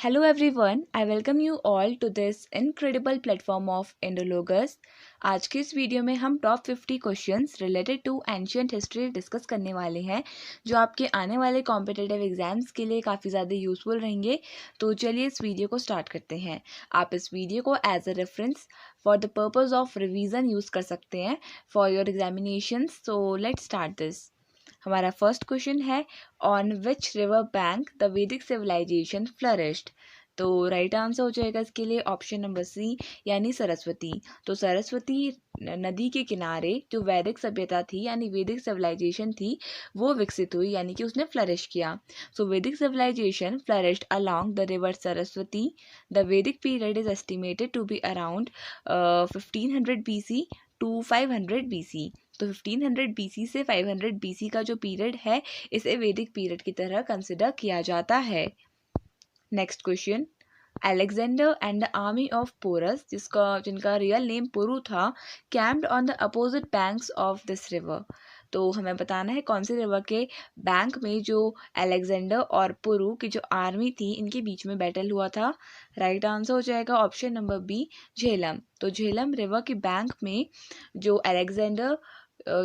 Hello everyone, I welcome you all to this incredible platform of Indologus। आज की इस video में हम top 50 questions related to ancient history discuss करने वाले हैं जो आपके आने वाले कॉम्पिटिटिव एग्जाम्स के लिए काफ़ी ज़्यादा यूजफुल रहेंगे। तो चलिए इस वीडियो को स्टार्ट करते हैं। आप इस वीडियो को as a reference for the purpose of revision use कर सकते हैं for your examinations. So let's start this. हमारा फर्स्ट क्वेश्चन है, on which river bank the Vedic civilisation flourished. तो राइट आंसर हो जाएगा इसके लिए ऑप्शन नंबर सी यानी सरस्वती। तो सरस्वती नदी के किनारे जो वैदिक सभ्यता थी यानी वैदिक सिविलाइजेशन थी वो विकसित हुई यानी कि उसने फ्लरिश किया। So Vedic civilisation flourished along the river Saraswati. The Vedic period is estimated to be around 1500 BC to 500 BC। तो 1500 BC से 500 BC का जो पीरियड है इसे वैदिक पीरियड की तरह कंसिडर किया जाता है। Next question, Alexander and the army of Porus जिनका रियल नेम पुरु था, camped on the opposite banks of this river. तो हमें बताना है कौन सी रिवर के बैंक में जो अलेक्जेंडर और पुरु की जो आर्मी थी इनके बीच में बैटल हुआ था। राइट आंसर हो जाएगा ऑप्शन नंबर बी झेलम। तो झेलम रिवर के बैंक में जो अलेक्जेंडर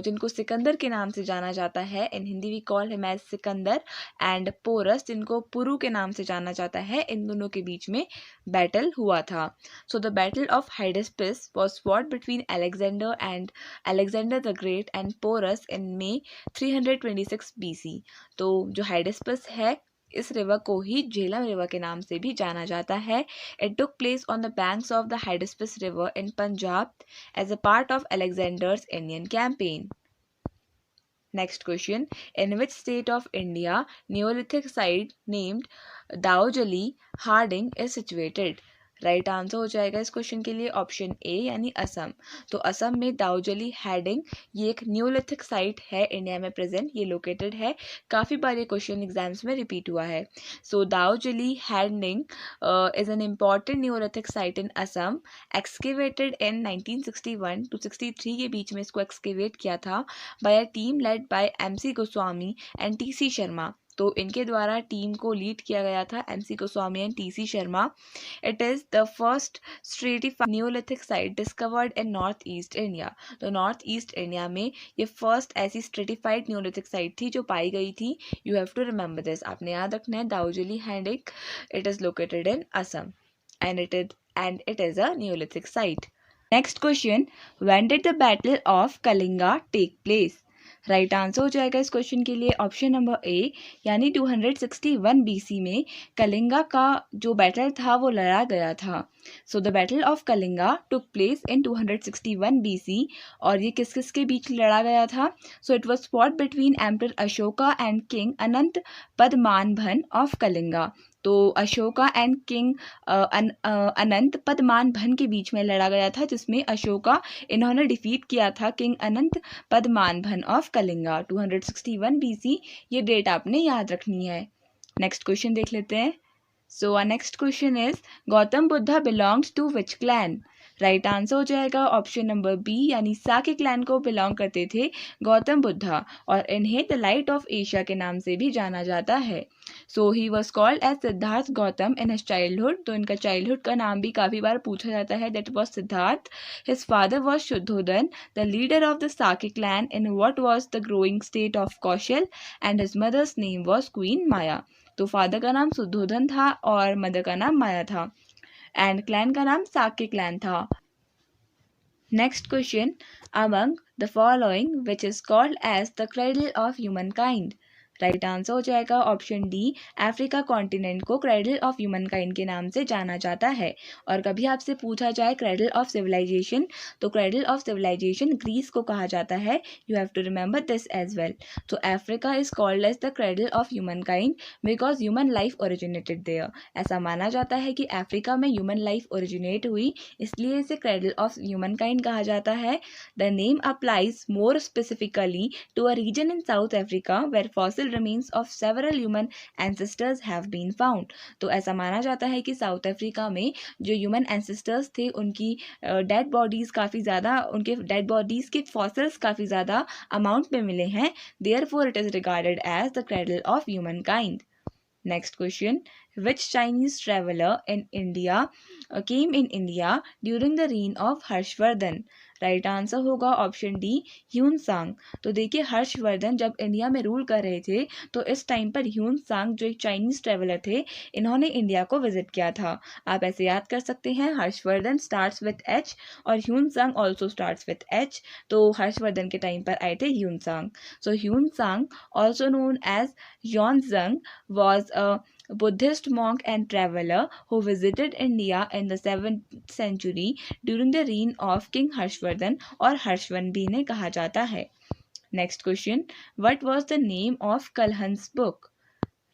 जिनको सिकंदर के नाम से जाना जाता है, in Hindi we call him as Sikandar, and Porus जिनको पुरु के नाम से जाना जाता है, इन दोनों के बीच में बैटल हुआ था। So the battle of Hydaspes was fought between Alexander the great and Porus in May 326 BC। तो जो हाइडेस्पिस है इस रिवर को ही झेलम रिवर के नाम से भी जाना जाता है। It took place on the banks of the Hydaspes river in Punjab as a part of Alexander's Indian campaign. Next question, in which state of India Neolithic site named Daojali Harding is situated? Right answer हो जाएगा इस question के लिए option A यानी असम। तो असम में दाऊजली heading ये एक न्यूलिथिक साइट है इंडिया में प्रेजेंट, ये लोकेटेड है। काफ़ी बार ये क्वेश्चन एग्जाम्स में रिपीट हुआ है। So Daojali Hading is an important neolithic site in Assam, excavated in 1961 to 63 के बीच में इसको एक्सकेवेट किया था by a team led by MC Goswami and TC Sharma. तो इनके द्वारा टीम को लीड किया गया था MC Goswami and TC Sharma. It is the first stratified Neolithic site discovered in north east India. तो नॉर्थ ईस्ट इंडिया में ये फर्स्ट ऐसी स्ट्रेटिफाइड न्यूलिथिक साइट थी जो पाई गई थी। You have to remember this, आपने याद रखना है। दाऊजली हैंडिक, it is located in Assam and it is a Neolithic site. Next question, when did the Battle of Kalinga take place? Right answer हो जाएगा इस क्वेश्चन के लिए ऑप्शन नंबर ए यानी 261 BC में कलिंगा का जो बैटल था वो लड़ा गया था। So the battle of Kalinga took place in 261 BC और ये किस किस के बीच लड़ा गया था? So it was fought between emperor Ashoka and king Anant Padmanabhan of Kalinga. तो अशोका एंड किंग अनंत पद्मानभन के बीच में लड़ा गया था, जिसमें अशोका इन्होंने डिफीट किया था king Anant Padmanabhan of Kalinga 261 BC। ये डेट आपने याद रखनी है। नेक्स्ट क्वेश्चन देख लेते हैं। So our next question is, Gautam Buddha belongs to which clan? Right answer हो जाएगा ऑप्शन नंबर बी यानी साके क्लैन को बिलोंग करते थे गौतम बुद्धा और इन्हें द लाइट ऑफ एशिया के नाम से भी जाना जाता है। So he was called as Siddhartha Gautam in his childhood. तो इनका चाइल्डहुड का नाम भी काफ़ी बार पूछा जाता है, that was Siddhartha. His father was Shuddhodana, the leader of the Sakya clan in what was the growing state of Kaushal, and his mother's name was queen Maya. तो फादर का नाम शुद्धोधन था और मदर का नाम माया था, एंड क्लैन का नाम साके क्लैन था। Next question, among the following which is called as the cradle of human kind? Right answer हो जाएगा ऑप्शन डी, अफ्रीका कॉन्टिनेंट को क्रेडल ऑफ ह्यूमन काइंड के नाम से जाना जाता है। और कभी आपसे पूछा जाए क्रेडल ऑफ सिविलाइजेशन, तो क्रेडल ऑफ सिविलाइजेशन ग्रीस को कहा जाता है। You have to remember this as well. तो Africa is called as the cradle of human kind because human life originated there. ऐसा माना जाता है कि अफ्रीका में ह्यूमन लाइफ ओरिजिनेट हुई, इसलिए इसे क्रेडल ऑफ ह्यूमन काइंड कहा जाता है। The name applies more specifically to a region in South Africa where fossil remains of several human ancestors have been found। तो ऐसा माना जाता है कि साउथ अफ्रीका में जो ह्यूमन एंसेस्टर्स थे उनकी डेड बॉडीज़ काफ़ी ज़्यादा, उनके डेड बॉडीज़ के फॉसिल्स काफ़ी ज़्यादा अमाउंट में मिले हैं। Therefore it is regarded as the cradle of human kind. Next question, Which Chinese traveler in India came in India during the reign of Harshvardhan? Right answer होगा ऑप्शन डी, ह्यून सांग। तो देखिए हर्षवर्धन जब इंडिया में rule कर रहे थे तो इस टाइम पर ह्यून सांग जो एक चाइनीज ट्रेवलर थे, इन्होंने इंडिया को विजिट किया था। आप ऐसे याद कर सकते हैं, हर्षवर्धन स्टार्ट्स विथ एच और Hiuen Tsang also starts with H. तो हर्षवर्धन के टाइम पर आए थे Hiuen Tsang. So Hiuen Tsang also known as Yuanzhang was a Buddhist monk and traveler who visited India in the 7th century during the reign of King Harshvardhan और हर्षवर्धन भी इन्हें कहा जाता है। Next question, what was the name of Kalhana book?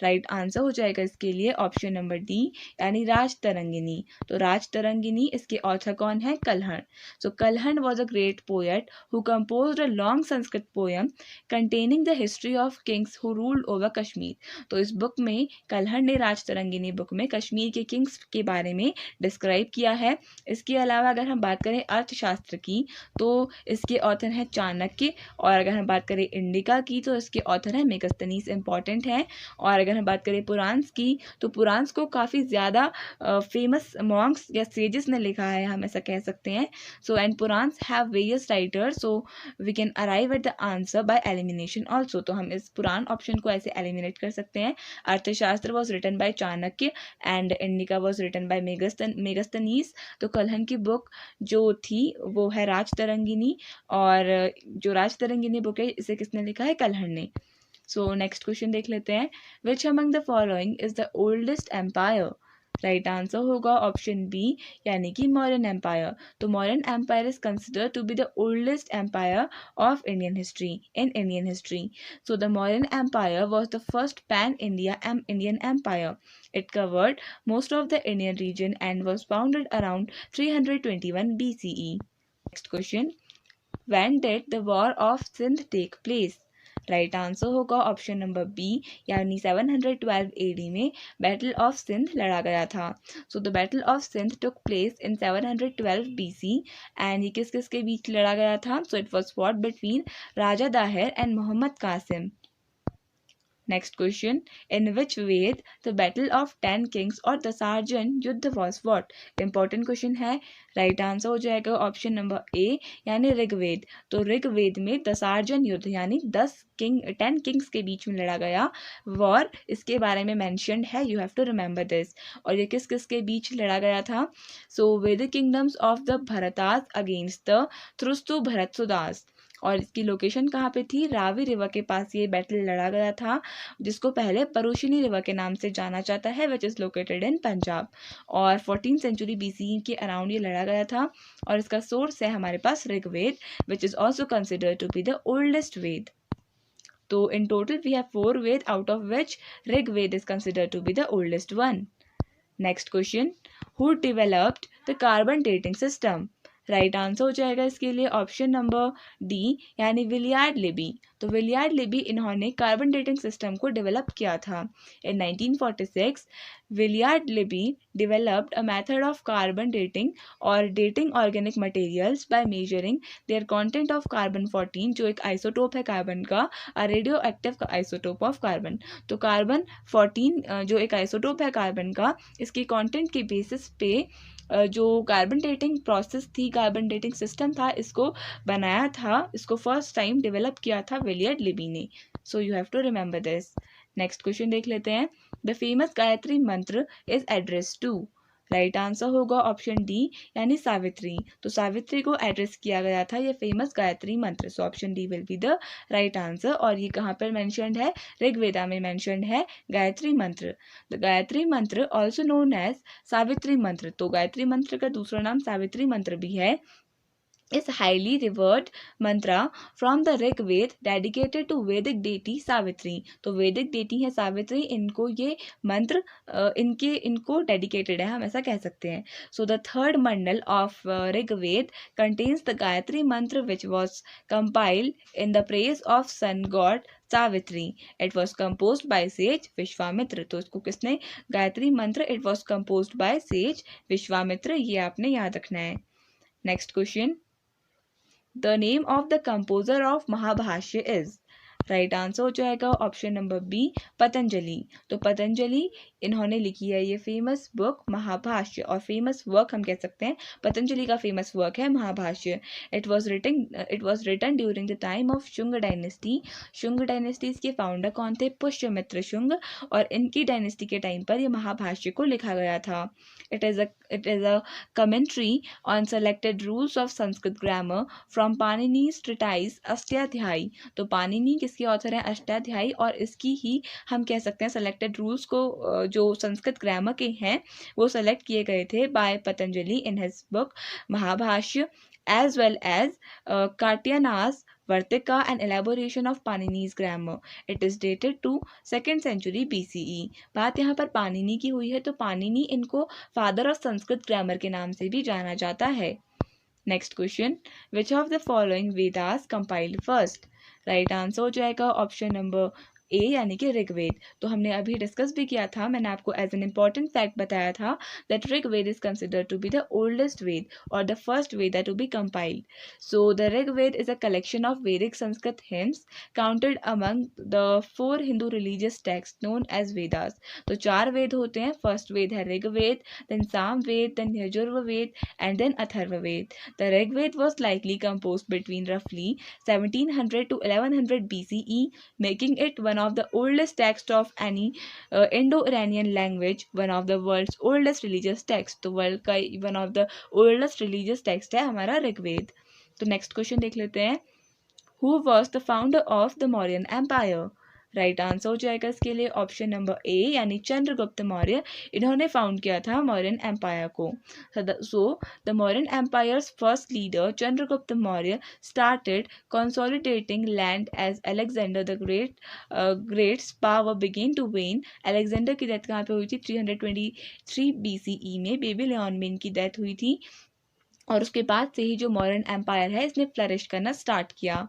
Right answer हो जाएगा इसके लिए ऑप्शन नंबर डी, यानी राज तरंगिनी। तो राज तरंगिनी इसके ऑथर कौन है? Kalhana. So Kalhana was a great poet who composed a long Sanskrit poem containing the history of kings who ruled over Kashmir. तो इस बुक में कल्हण ने राज तरंगिनी बुक में कश्मीर के किंग्स के बारे में डिस्क्राइब किया है। इसके अलावा अगर हम बात करें अर्थशास्त्र की तो इसके ऑथर हैं चाणक्य, और अगर हम बात करें इंडिका की तो इसके ऑथर हैं मेगस्थनीज, इंपॉर्टेंट है। और अगर हम बात करें पुराण्स की तो पुराण्स को काफ़ी ज़्यादा फेमस मॉन्क्स या सेजेस ने लिखा है, हम ऐसा कह सकते हैं। So and Puranas have various writers, so we can arrive at the answer by elimination also. तो हम इस पुराण ऑप्शन को ऐसे एलिमिनेट कर सकते हैं। Arthashastra was written by Chanakya and Indica was written by Megasthenes. तो कलहन की बुक जो थी वो है राज तरंगिनी, और जो राज तरंगिनी बुक है इसे किसने लिखा है? कलहन ने। सो नेक्स्ट क्वेश्चन देख लेते हैं, which among the following is the oldest empire? Right answer होगा ऑप्शन बी, यानी कि मौर्यन एम्पायर। तो Mauryan empire is considered to be the oldest empire of Indian history. So the Mauryan Empire was the first pan-Indian empire. It covered most of the Indian region and was founded around 321 BCE. Next question, when did the War of Sindh take place? Right answer होगा option number B, यानी 712 AD में battle of Sindh लड़ा गया था। So the battle of Sindh took place in 712 BC and ये किस किस के बीच लड़ा गया था? So it was fought between Raja Dahir and Muhammad Qasim. Next question, in which Veda the battle of 10 kings और Dasarajna Yuddha was what? Important question है। राइट आंसर हो जाएगा ऑप्शन नंबर ए, यानी ऋग्वेद। तो ऋग्वेद में दसार्जन युद्ध यानी 10 किंग्स के बीच में लड़ा गया वॉर, इसके बारे में मैंशनड है, you have to remember this. और ये किस किस के बीच लड़ा गया था? So Vedic kingdoms of the Bharatas against the Tritsu भरतसुदास। और इसकी लोकेशन कहाँ पे थी? रावी रिवर के पास ये बैटल लड़ा गया था, जिसको पहले परुशिनी रिवर के नाम से जाना जाता है, विच इज़ लोकेटेड इन पंजाब। और 14th सेंचुरी BCE के अराउंड ये लड़ा गया था, और इसका सोर्स है हमारे पास Rigveda, which is also considered to be the oldest Veda. तो in total we have 4 Veda, out of which Rigveda is considered to be the oldest one. Next question, who developed the carbon dating system? Right answer हो जाएगा इसके लिए option number D, यानी Willard Libby. तो Willard Libby इन्होंने carbon dating system को develop किया था। In 1946 Willard Libby developed a method of carbon dating और dating organic materials by measuring their content of carbon 14, जो एक आइसोटोप है कार्बन का, a radio active isotope of carbon. तो कार्बन 14 जो एक आइसोटोप है कार्बन का, इसके कंटेंट के बेसिस पे जो कार्बन डेटिंग प्रोसेस थी, कार्बन डेटिंग सिस्टम था, इसको बनाया था, इसको फर्स्ट टाइम डेवलप किया था विलियर्ड लिबी ने। So you have to remember this. Next question देख लेते हैं, the famous Gayatri mantra is address to? Right answer होगा ऑप्शन डी, यानी सावित्री। तो सावित्री को एड्रेस किया गया था ये फेमस गायत्री मंत्र। So option D will be the right answer. और ये कहाँ पर मेंशन्ड है? ऋग्वेदा में मेंशन्ड है गायत्री मंत्र। द गायत्री मंत्र ऑल्सो नोन एज सावित्री मंत्र। तो गायत्री मंत्र का दूसरा नाम सावित्री मंत्र भी है। is highly revered mantra from the Rig Ved dedicated to Vedic deity Savitri। तो वैदिक deity है सावित्री, इनको ये मंत्र इनको डेडिकेटेड है, हम ऐसा कह सकते हैं। So the third mandal of Rig Veda contains the Gayatri mantra which was compiled in the praise of sun god Savitri. It was composed by sage Vishwamitra. तो इसको किसने? Gayatri mantra it was composed by sage Vishwamitra, ये आपने याद रखना है। Next question, the name of the composer of Mahabhashya is? Right answer हो जाएगा ऑप्शन नंबर बी पतंजलि। तो पतंजलि इन्होंने लिखी है ये फेमस बुक महाभाष्य, और फेमस वर्क हम कह सकते हैं पतंजलि का फेमस वर्क है Mahabhashya. It was written during the time of Shunga dynasty. Shunga dynasties के फाउंडर कौन थे? पुष्यमित्र शुंग, और इनकी डायनेस्टी के टाइम पर ये महाभाष्य को लिखा गया था। It is a commentary on selected rules of Sanskrit grammar from Panini's treatise Ashtadhyayi. तो पाणिनि किसके ऑथर हैं? अष्टाध्यायी, और इसकी ही हम कह सकते हैं सेलेक्टेड रूल्स को जो संस्कृत ग्रामर के हैं वो सेलेक्ट किए गए थे by Patanjali in his book Mahabhashya, as well as Katyana's Vartika, an elaboration of Panini's grammar. It is dated to 2nd century BCE. बात यहाँ पर पाणिनि की हुई है, तो पाणिनि इनको फादर ऑफ संस्कृत ग्रामर के नाम से भी जाना जाता है। Next question, which of the following Vedas compiled first? Right answer हो जाएगा ऑप्शन नंबर ए यानी कि ऋग्वेद। तो हमने अभी डिस्कस भी किया था, मैंने आपको एज एन इम्पॉर्टेंट फैक्ट बताया था that Rigveda is considered to be the oldest Veda और the first Veda to be compiled. So the Rigveda is a collection of Vedic Sanskrit hymns counted among the 4 Hindu religious text known as Vedas. तो 4 वेद होते हैं, फर्स्ट वेद है Rigveda, then Samaveda, then Yajurveda and then Atharvaveda. The Rigveda was likely composed between roughly 1700 to 1100 BCE, making it one of the oldest texts of any Indo-Iranian language, one of the world's oldest religious texts। तो world का one of the oldest religious text है हमारा ऋग्वेद। तो next question देख लेते हैं, Who was the founder of the Mauryan Empire? Right answer हो जाएगा इसके लिए ऑप्शन नंबर ए यानी चंद्रगुप्त मौर्य। इन्होंने फाउंड किया था मौर्यन एम्पायर को। So the Mauryan empire's first leader Chandragupta Maurya started consolidating land as Alexander the Great's power began to wane। Alexander की डेथ कहाँ पे हुई थी? 323 BCE में बेबीलोन में इनकी डेथ हुई थी, और उसके बाद से ही जो मौर्यन एम्पायर है इसने फ्लरिश करना स्टार्ट किया।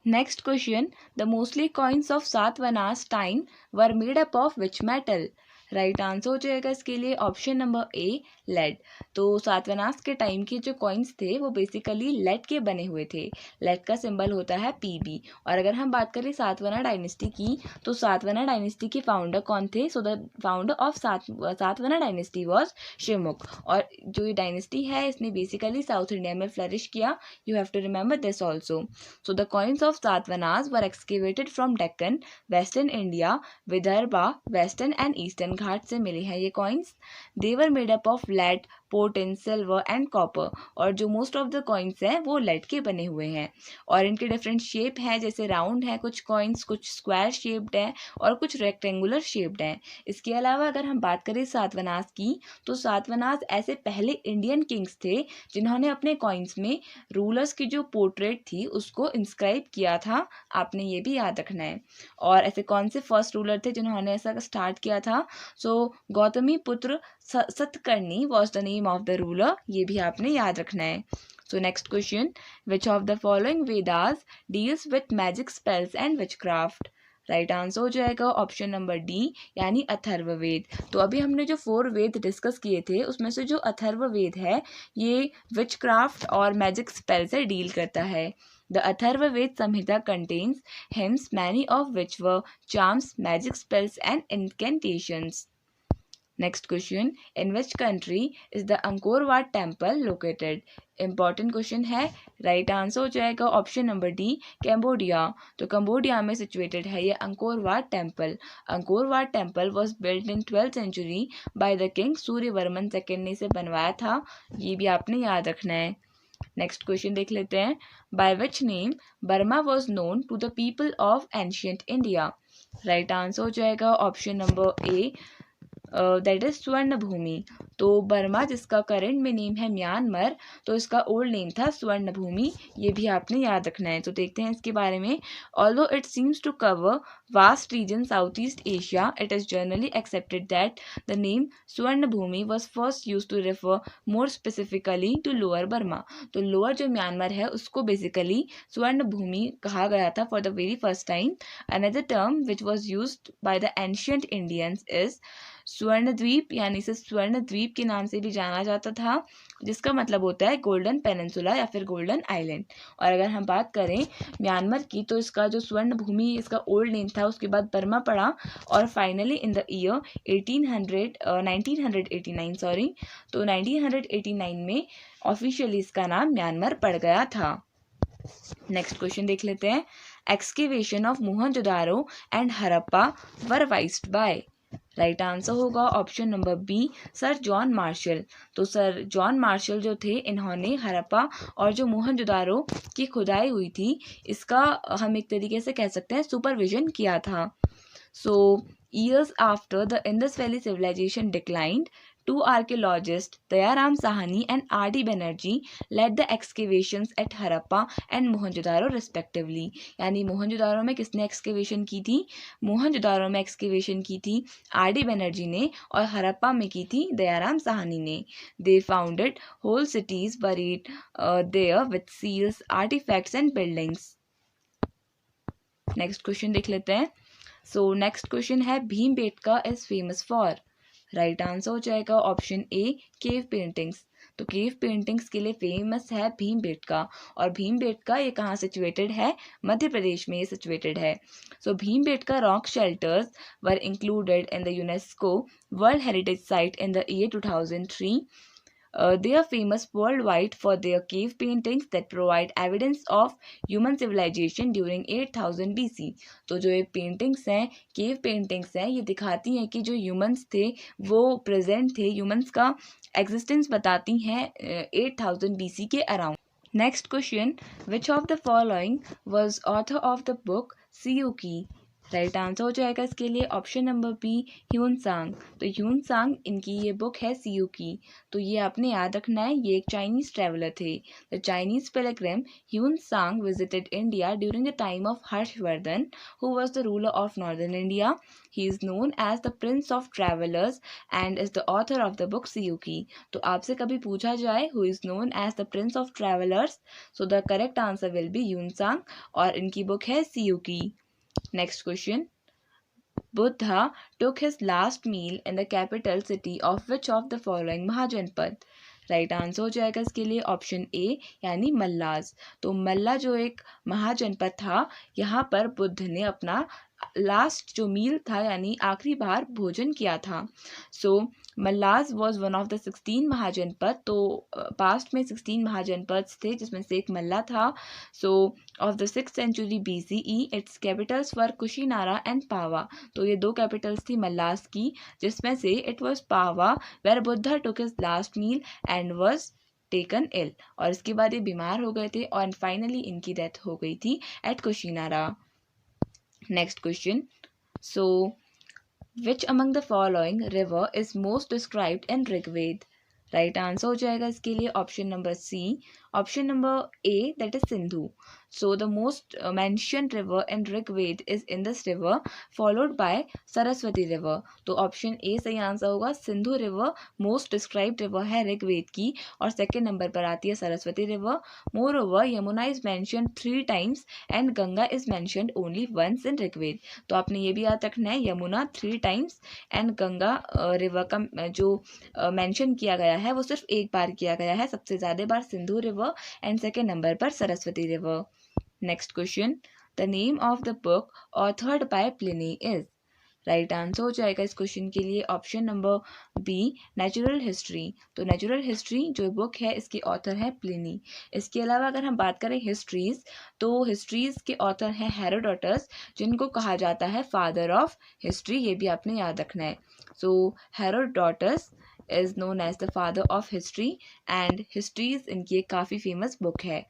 Next question, the mostly coins of Satvanas time were made up of which metal? Right answer हो जाएगा इसके लिए ऑप्शन नंबर ए लेड। तो सातवाहनास के टाइम के जो कॉइन्स थे वो बेसिकली लेड के बने हुए थे। लेड का सिंबल होता है पीबी। और अगर हम बात करें सातवाहना डायनेस्टी की, तो सातवाहना डायनेस्टी के फाउंडर कौन थे? So the founder of Satavahana dynasty was Shivamukh. और जो ये डायनेस्टी है इसने बेसिकली साउथ इंडिया में फ्लरिश किया। You have to remember this also. So the coins of Satavahanas were excavated from Deccan, western India, Vidarbha, western and eastern Ghat से मिले हैं ये coins. They were made up of lead, potin, silver and copper. और जो most of the coins हैं वो lead के बने हुए हैं, और इनके डिफरेंट शेप हैं, जैसे राउंड है कुछ कॉइन्स, कुछ स्क्वायर शेप्ड है और कुछ रेक्टेंगुलर शेप्ड हैं। इसके अलावा अगर हम बात करें सातवाहनास की, तो सातवाहनास ऐसे पहले इंडियन किंग्स थे जिन्होंने अपने कॉइन्स में रूलर्स की जो पोर्ट्रेट थी उसको इंस्क्राइब किया था। आपने ये भी याद रखना है। और ऐसे कौन से फर्स्ट रूलर थे जिन्होंने ऐसा स्टार्ट किया था? सो गौतमी पुत्र Satakarni was the name of the ruler, ये भी आपने याद रखना है। सो next question, which of the following Vedas deals with magic spells and witchcraft? Right answer हो जाएगा ऑप्शन नंबर डी यानी अथर्ववेद। तो अभी हमने जो 4 वेद डिस्कस किए थे उसमें से जो अथर्ववेद है ये विचक्राफ्ट और मैजिक स्पेल से डील करता है। The Atharvaved Samhita contains hymns, many of which were charms, magic spells, and incantations. Next question, in which country is the Angkor Wat temple located? Important question है। Right answer हो जाएगा option number D Cambodia. तो Cambodia में situated है ये Angkor Wat temple. Angkor Wat temple was build in 12th century by the king Suryavarman second ने इसे बनवाया था, ये भी आपने याद रखना है। नेक्स्ट क्वेश्चन देख लेते हैं, by which name Burma was known to the people of ancient India? Right answer हो जाएगा option number A that is Swarna Bhumi. तो बर्मा जिसका करंट में नेम है म्यांमार, तो इसका ओल्ड नेम था स्वर्ण भूमि, ये भी आपने याद रखना है। तो देखते हैं इसके बारे में। Although it seems to cover vast region Southeast Asia, it is generally accepted that the name Swarnabhumi was first used to refer more specifically to Lower Burma. तो लोअर जो म्यांमार है उसको बेसिकली स्वर्ण भूमि कहा गया था for the very first time. Another term which was used by the ancient Indians is स्वर्ण द्वीप, यानी इसे स्वर्ण द्वीप के नाम से भी जाना जाता था, जिसका मतलब होता है गोल्डन पेनिनसुला या फिर गोल्डन आइलैंड. और अगर हम बात करें म्यांमार की तो इसका जो स्वर्ण भूमि इसका ओल्ड नेम था, उसके बाद बर्मा पड़ा और finally in the year 1989 sorry, तो 1989 में ऑफिशियली इसका नाम म्यांमार पड़ गया था. नेक्स्ट क्वेश्चन देख लेते हैं. Excavation of Mohenjodaro and Harappa were vised by. Right answer होगा option number B, sir John Marshall. तो सर जॉन मार्शल जो थे, इन्होंने हरप्पा और जो मोहनजोदारो की खुदाई हुई थी, इसका हम एक तरीके से कह सकते हैं सुपरविजन किया था. सो years after the Indus Valley civilization declined, two archaeologists, Dayaram Sahani and R.D. Banerjee, led the excavations at Harappa and Mohenjo-daro respectively. यानी मोहनजोदारो में किसने एक्सकेवेशन की थी? मोहनजोदारो में एक्सकेवेशन की थी R.D. बनर्जी ने और हरप्पा में की थी दयाराम साहनी ने. They founded whole cities buried there with seals, artifacts and buildings. Next question देख लेते हैं. सो नेक्स्ट क्वेश्चन है Bhimbetka is famous for. Right answer हो जाएगा ऑप्शन ए, केव पेंटिंग्स. तो केव पेंटिंग्स के लिए फेमस है भीमबेटका. और भीमबेटका ये कहाँ सिचुएटेड है? मध्य प्रदेश में ये सिचुएटेड है. So Bhimbetka rock shelters were included in the UNESCO world heritage site in the year 2003. They are famous worldwide for their cave paintings that provide evidence of human civilization during 8000 BC. तो जो ये paintings हैं, cave paintings हैं, ये दिखाती हैं कि जो ह्यूमंस थे वो प्रेजेंट थे, ह्यूमंस का एग्जिस्टेंस बताती हैं 8000 BC के around. Next question, which of the following was author of the book Siyuki. Right answer हो जाएगा इसके लिए ऑप्शन नंबर बी, ह्यून सांग. तो ह्यून सांग, इनकी ये बुक है सियुकी. तो ये आपने याद रखना है, ये एक चाइनीज ट्रेवलर थे. The Chinese pilgrim Hiuen Tsang visited India during the time of Harshavardhana, who was the ruler of northern India. He is known as the prince of travellers and is the author of the book Siyuki. तो आपसे कभी पूछा जाए who is known as the prince of travellers, so the correct answer will be Hiuen Tsang और इनकी book है Siyuki. Next question. Buddha took his last meal in the capital city of which of the following Mahajanpad. Right answer हो जाएगा इसके लिए option A, यानी मल्लाज. तो मल्ला जो एक महाजनपद था, यहाँ पर बुद्ध ने अपना लास्ट जो मील था यानी आखिरी बार भोजन किया था. सो Mallaj was one of the 16 महाजनपद. तो पास्ट में 16 महाजनपद थे जिसमें से एक मल्ला था. So of the 6th century BCE its capitals were Kushinara and Pava. तो ये दो कैपिटल्स थी मल्लाज की, जिसमें से it was Pava where Buddha took his last meal and was taken ill. और इसके बाद ये बीमार हो गए थे और फाइनली इनकी डेथ हो गई थी at Kushinara. Next question. So which among the following river is most described in Rigveda. Right answer हो जाएगा इसके लिए option number C, option number A, that is Sindhu. So the most mentioned river in Rigved is Indus River followed by Saraswati River. तो option A सही answer होगा. Sindhu river most described river है ऋग्वेद की और सेकेंड नंबर पर आती है Saraswati river. Moreover Yamuna is mentioned 3 times and Ganga is mentioned only once in Rigveda. तो आपने ये भी याद रखना है, Yamuna 3 times and Ganga river का जो मैंशन किया गया है वो सिर्फ एक बार किया गया है. सबसे ज़्यादा बार Sindhu river and second number पर Saraswati river. Next question. The name of the book authored by Pliny is. Right answer हो जाएगा इस क्वेश्चन के लिए option number B, natural history. तो नेचुरल हिस्ट्री जो बुक है इसके ऑथर है प्लिनी. इसके अलावा अगर हम बात करें हिस्ट्रीज, तो हिस्ट्रीज के ऑथर हैं हेरोडोटस, जिनको कहा जाता है फादर ऑफ हिस्ट्री. ये भी आपने याद रखना है. So Herodotus is known as the father of history and Histories इनकी एक काफ़ी फेमस बुक है.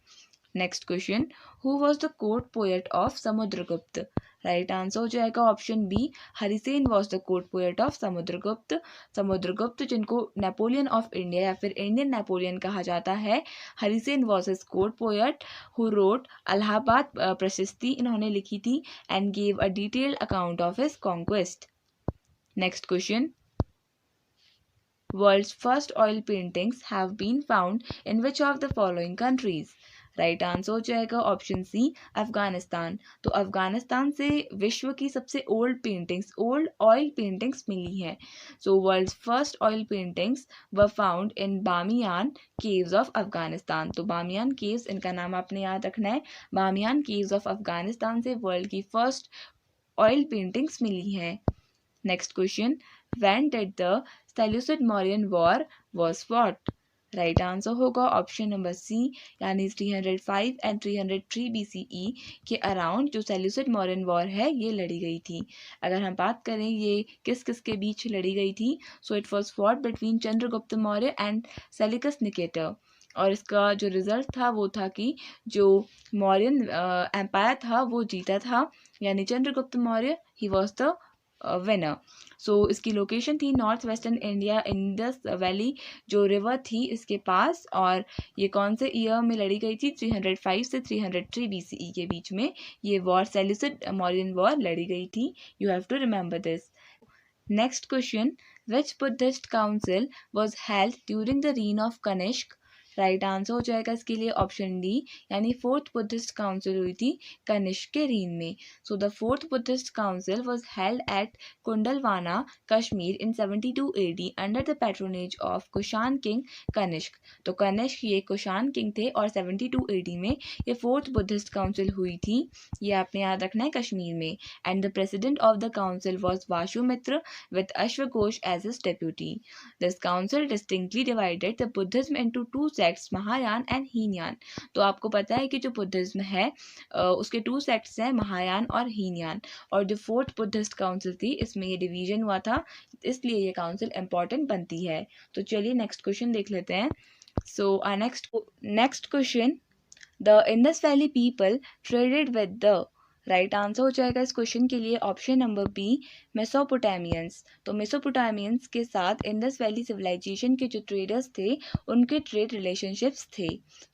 Next question, who was the court poet of Samudragupta? Right answer हो जाएगा option B, Harisena was the court poet of Samudragupta. Samudragupta जिनको नेपोलियन ऑफ इंडिया या फिर Indian Napoleon कहा जाता है, Harisena was his court poet who wrote Allahabad Prashasti इन्होंने लिखी थी and gave a detailed account of his conquest. Next question, world's first oil paintings have been found in which of the following countries? Right answer हो जाएगा option C, Afghanistan. तो अफगानिस्तान से विश्व की सबसे ओल्ड ऑयल पेंटिंग्स मिली हैं। So world's first oil paintings were found in Bamiyan caves of Afghanistan. तो बामियान केव्स, इनका नाम आपने याद रखना है। बामियान केव्स ऑफ अफगानिस्तान से वर्ल्ड की फर्स्ट ऑयल पेंटिंग्स मिली हैं। Next question, when did the Seleucid-Mauryan War was fought? Right answer होगा ऑप्शन नंबर सी, यानी 305 एंड 303 BCE के अराउंड जो सेल्यूसिड मॉरियन वॉर है ये लड़ी गई थी। अगर हम बात करें ये किस किस के बीच लड़ी गई थी, सो it was fought between Chandragupta Maurya and Seleucus Nicator. और इसका जो रिजल्ट था वो था कि जो मौर्यन एम्पायर था वो जीता था, यानी Chandragupta Maurya he was the winner. So इसकी लोकेशन थी north western India, Indus valley जो रिवर थी इसके पास। और ये कौन से ईयर में लड़ी गई थी? 305 से 303 BCE के बीच में ये वॉर, सेल्यूसिड मॉरियन वॉर लड़ी गई थी। You have to remember this. Next question, which Buddhist council was held during the reign of Kanishka? Right answer हो जाएगा इसके लिए ऑप्शन डी, यानी फोर्थ बुद्धिस्ट काउंसिल हुई थी कनिष्क के रीन में। So the fourth Buddhist council was held at Kundalvana, Kashmir in 72 AD under the patronage of Kushan king Kanishka. तो कनिष्क ये कुशान किंग थे और 72 AD में ये फोर्थ बुद्धिस्ट काउंसिल हुई थी। ये आपने याद रखना है, कश्मीर में। And the president of the council was Vasumitra with Ashwaghosha as his deputy. This council distinctly divided the Buddhism into two sects, Mahayana and Hinayan. तो आपको पता है कि जो बुद्धिज्म है उसके टू सेक्ट्स हैं, महायान और हीनयान। और जो फोर्थ बुद्धिस्ट काउंसिल थी इसमें ये डिवीजन हुआ था, इसलिए ये काउंसिल इंपॉर्टेंट बनती है। तो चलिए नेक्स्ट क्वेश्चन देख लेते हैं। सो next question, the Indus valley people traded with the? Right answer हो जाएगा इस क्वेश्चन के लिए ऑप्शन नंबर बी, मेसोपोटामियंस। तो मेसोपोटामियंस के साथ इंडस वैली सिविलाइजेशन के जो ट्रेडर्स थे उनके ट्रेड रिलेशनशिप्स थे।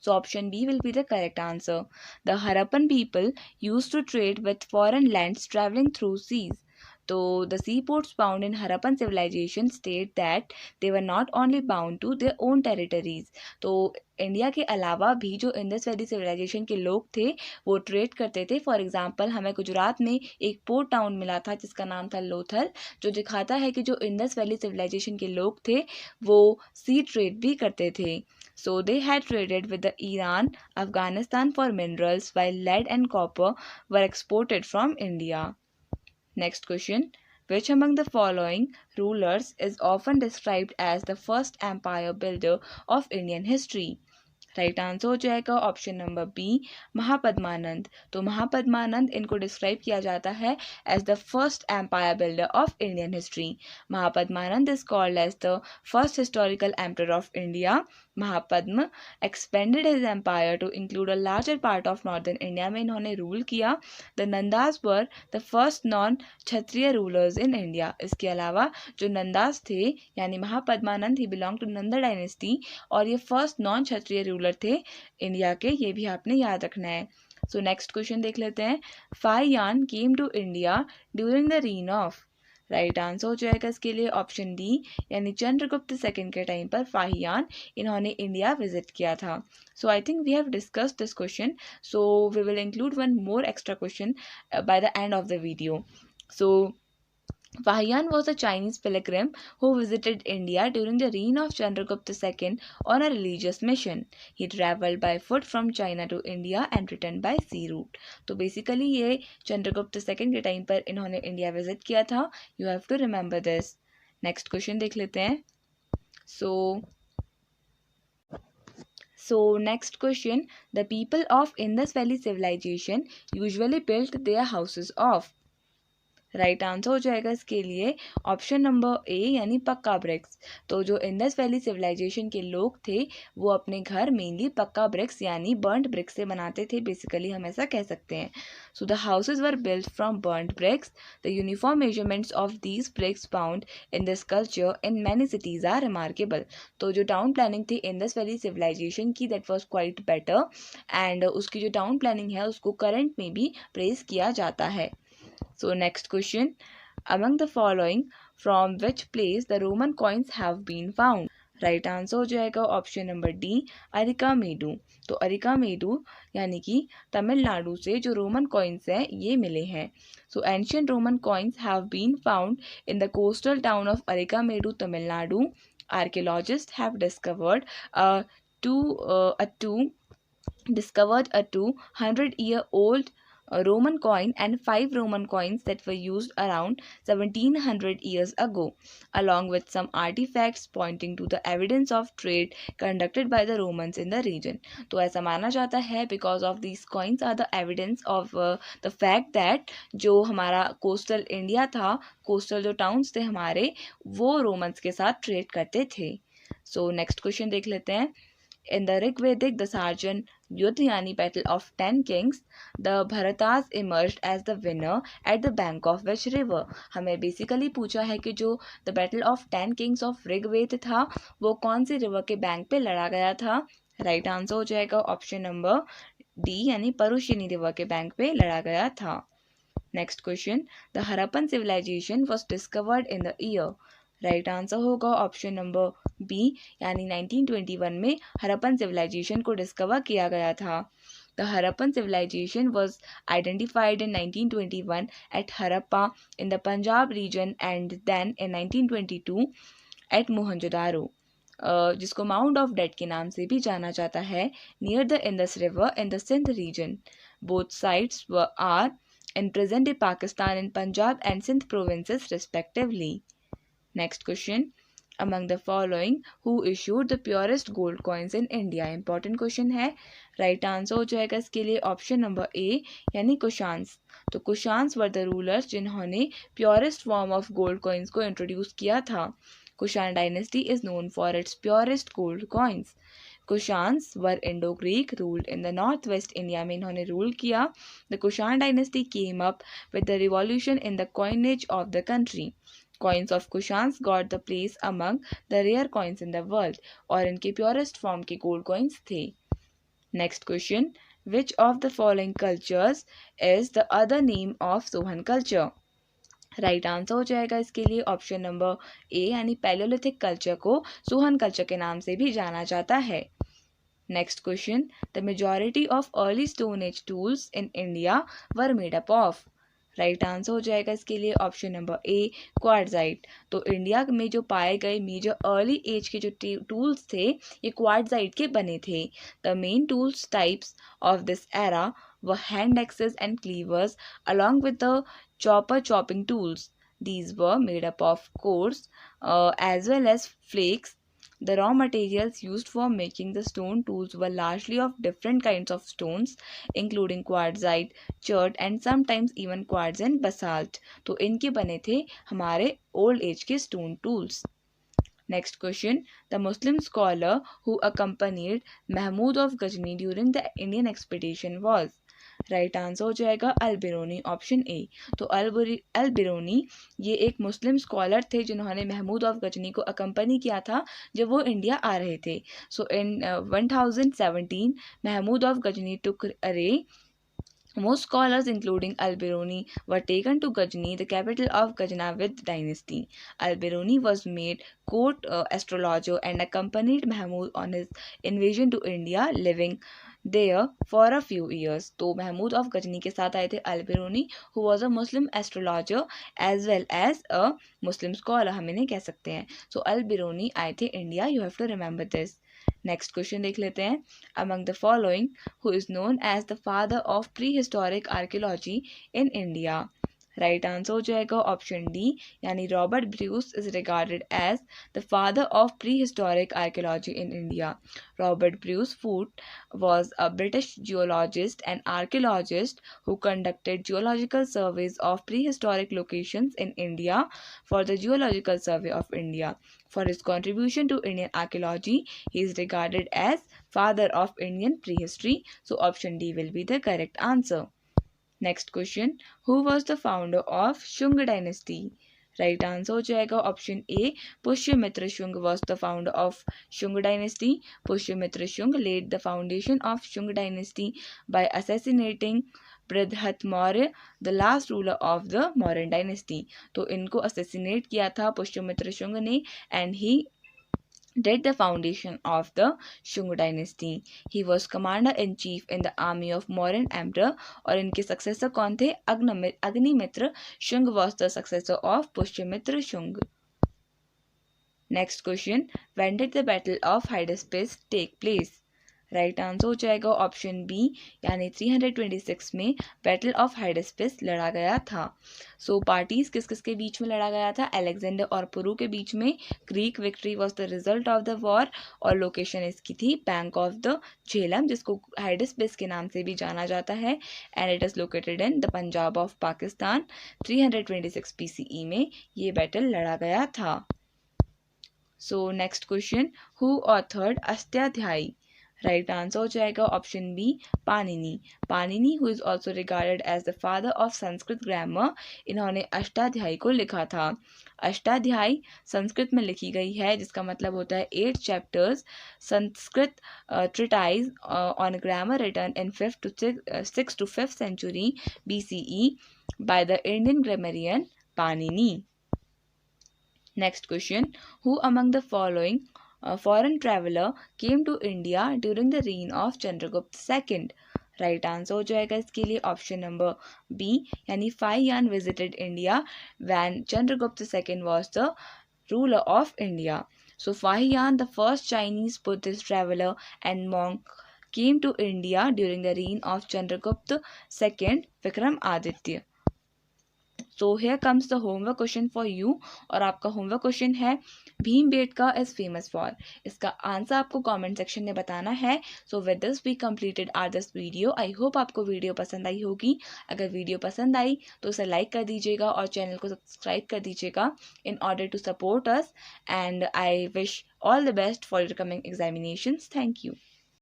So option B will be the correct answer. The Harappan people used to trade with foreign lands travelling through seas. तो the seaports found in Harappan civilization state that they were not only bound to their own territories. तो India के अलावा भी जो Indus valley civilisation के लोग थे वो ट्रेड करते थे। फॉर एग्जांपल हमें गुजरात में एक पोर्ट टाउन मिला था जिसका नाम था लोथल, जो दिखाता है कि जो इंडस वैली सिविलाइजेशन के लोग थे वो सी ट्रेड भी करते थे। So they had traded with the Iran, Afghanistan for minerals, while lead and copper were exported from India. Next question, which among the following rulers is often described as the first empire builder of Indian history? Right answer हो जाएगा option number B, Mahapadmananda. तो महापद्मानंद इनको describe किया जाता है as the first empire builder of Indian history. Mahapadmananda is called as the first historical emperor of India. Mahapadma expanded his empire to include a larger part of northern India में इन्होंने rule किया। The Nandas were the first non Kshatriya rulers in India. इसके अलावा जो नंदास थे यानी महापद्मानंद ही belong to Nanda dynasty और ये फर्स्ट नॉन क्षत्रिय रूलर थे इंडिया के, ये भी आपने याद रखना है। सो नेक्स्ट क्वेश्चन देख लेते हैं, Fahien came to India during the reign of? Right answer हो जाएगा इसके लिए ऑप्शन डी, यानी चंद्रगुप्त सेकंड के टाइम पर फाहियान इन्होंने इंडिया विजिट किया था। So I think we have discussed this question, so we will include one more extra question by the end of the video. So Fahian was a Chinese pilgrim who visited India during the reign of Chandragupta II on a religious mission. He travelled by foot from China to India and returned by sea route. तो basically ये Chandragupta second के time पर इन्होंने India visit किया था। You have to remember this. Next question देख लेते हैं। So next question, the people of Indus Valley civilization usually built their houses of? Right answer हो जाएगा इसके लिए ऑप्शन नंबर ए यानी पक्का ब्रिक्स। तो जो इंडस वैली सिविलाइजेशन के लोग थे वो अपने घर मेनली पक्का ब्रिक्स यानी बर्न्ड ब्रिक्स से बनाते थे, बेसिकली हम ऐसा कह सकते हैं। So the houses were built from burned bricks. The uniform measurements of these bricks found in this culture in many cities are remarkable. तो जो टाउन प्लानिंग थी इंडस वैली सिविलाइजेशन की that was quite better, and उसकी जो town planning है उसको current में भी प्रेज किया जाता है। So next question, among the following, from which place the Roman coins have been found? Right answer हो जाएगा ऑप्शन नंबर डी, अरिकामेडू। तो अरिकामेडू यानी कि तमिलनाडु से जो रोमन कॉइन्स हैं ये मिले हैं। So ancient Roman coins have been found in the coastal town of Arikamedu, Tamil Nadu. Archaeologists have discovered a two 200-year-old Roman coin and 5 Roman coins that were used around 1700 years ago, along with some artifacts pointing to the evidence of trade conducted by the Romans in the region. तो ऐसा माना जाता है because of these coins are the evidence of the fact that जो हमारा coastal India था, coastal जो towns थे हमारे, वो रोमन्स के साथ ट्रेड करते थे। सो नेक्स्ट क्वेश्चन देख लेते हैं। In the Rigvedic, the Sarjan Yudhyani battle of 10 kings, the Bharatas emerged as the winner at the bank of which river? हमें बेसिकली पूछा है कि जो the battle of 10 kings of Rigveda था वो कौन सी रिवर के बैंक पे लड़ा गया था? राइट आंसर हो जाएगा ऑप्शन नंबर डी यानी परुशिनी रिवर के बैंक पे लड़ा गया था। Next question, the Harappan civilisation was discovered in the year. Right answer होगा ऑप्शन नंबर बी यानी 1921 में हरप्पन सिविलाइजेशन को डिस्कवर किया गया था। The Harappan civilisation was identified in 1921 at Harappa in the Punjab region and then in 1922 at Mohenjodaro, जिसको माउंट ऑफ डेड के नाम से भी जाना जाता है, near the Indus river in the Sindh region. Both sides are in present day Pakistan and Punjab and Sindh provinces respectively. Next question, among the following who issued the purest gold coins in India? Important question है। Right answer हो जाएगा इसके लिए option number ए यानी कुशान्स। तो Kushans were the rulers जिन्होंने purest form of gold coins को introduce किया था। Kushan dynasty is known for its purest gold coins. Kushans were Indo Greek, ruled in the north west India में इन्होंने रूल किया। The Kushan dynasty came up with the revolution in the coinage of the country. Coins of Kushans got the place among the rare coins in the world, और इनके purest form के gold coins थे। Next question, which of the following cultures is the other name of Sohan culture? Right answer हो जाएगा इसके लिए option number ए यानी Palaeolithic culture को सोहन कल्चर के नाम से भी जाना जाता है। Next question, the majority of early stone age tools in India were made up of. Right answer हो जाएगा इसके लिए ऑप्शन नंबर ए क्वार्टजाइट। तो इंडिया में जो पाए गए मेजर अर्ली एज के जो टूल्स थे ये क्वार्टजाइट के बने थे। The main tools types of this era were hand axes and cleavers along with the chopper chopping tools. These were made up of cores as well as flakes. The raw materials used for making the stone tools were largely of different kinds of stones, including quartzite, chert and sometimes even quartz and basalt. तो इनके बने थे हमारे old age के stone tools. Next question, the Muslim scholar who accompanied Mahmud of Ghazni during the Indian expedition was? Right answer हो जाएगा अल-बिरूनी, option A. तो अल-बिरूनी ये एक मुस्लिम स्कॉलर थे जिन्होंने महमूद ऑफ गजनी को अकम्पनी किया था जब वो इंडिया आ रहे थे। सो इन 1017 महमूद ऑफ गजनी टुक अरे। Most scholars, including Al-Biruni, were taken to Ghazni, the capital of Ghaznavid dynasty. Al-Biruni was made court astrologer and accompanied Mahmud on his invasion to India, living there for a few years. तो Mahmood of Ghazni के साथ आए थे अल-बिरूनी, who was a Muslim astrologer as well as a Muslim scholar, हम इन्हें कह सकते हैं। So अल-बिरूनी आए थे India, you have to remember this. Next question देख लेते हैं, among the following who is known as the father of prehistoric archaeology in India? Right answer हो जाएगा ऑप्शन डी, यानी Robert Bruce is regarded as the father of prehistoric archaeology in India. Robert Bruce Foote was a British geologist and archaeologist who conducted geological surveys of prehistoric locations in India for the Geological Survey of India. For his contribution to Indian archaeology, he is regarded as father of Indian prehistory. So option D will be the correct answer. Next question, who was the founder of Shunga dynasty. Right answer हो जाएगा option A, Pushyamitra Shunga was the founder of Shunga dynasty. Pushyamitra Shunga laid the foundation of Shunga dynasty by assassinating Brihat Maurya, the last ruler of the Mauryan dynasty. तो इनको assassinate किया था पुष्यमित्र शुंग ने, and he did the foundation of the Shung dynasty. He was commander-in-chief in the army of Mauryan emperor. और इनके successor कौन थे? Agnimitra Shunga was the successor of Pushyamitra Shunga. Next question, when did the battle of Hydaspes take place? Right answer हो जाएगा option B, यानी 326 में battle of हाइडेस्पिस लड़ा गया था. सो पार्टीज किस किस के बीच में लड़ा गया था? अलेक्जेंडर और पुरु के बीच में. Greek victory was the result of the war, और लोकेशन इसकी थी बैंक ऑफ द झेलम, जिसको हाइडेस्पिस के नाम से भी जाना जाता है, and it is located in the Punjab of Pakistan. 326 BCE में ये बैटल लड़ा गया था. So next question, who authored Ashtadhyayi. Right answer हो जाएगा option B, Panini. Panini who is also regarded as the father of Sanskrit grammar. इन्होंने अष्टाध्यायी को लिखा था. अष्टाध्यायी संस्कृत में लिखी गई है, जिसका मतलब होता है 8 chapters. Sanskrit treatise on grammar written in 6th to 5th century BCE by the Indian grammarian Panini. Next question, who among the following foreign traveler came to India during the reign of Chandragupta II? Right answer हो जाएगा इसके लिए option number B, यानी Fahien visited India when Chandragupta II was the ruler of India. So Fahiyan, the first Chinese Buddhist traveler and monk, came to India during the reign of Chandragupta II Vikramaditya. So here comes the homework question for you, और आपका homework question है Bhimbetka is famous for. इसका answer आपको comment section में बताना है. So with this we completed our this video. I hope आपको video पसंद आई होगी. अगर वीडियो पसंद आई तो उसे लाइक कर दीजिएगा और चैनल को सब्सक्राइब कर दीजिएगा in order to support us, and I wish all the best for your coming examinations. Thank you.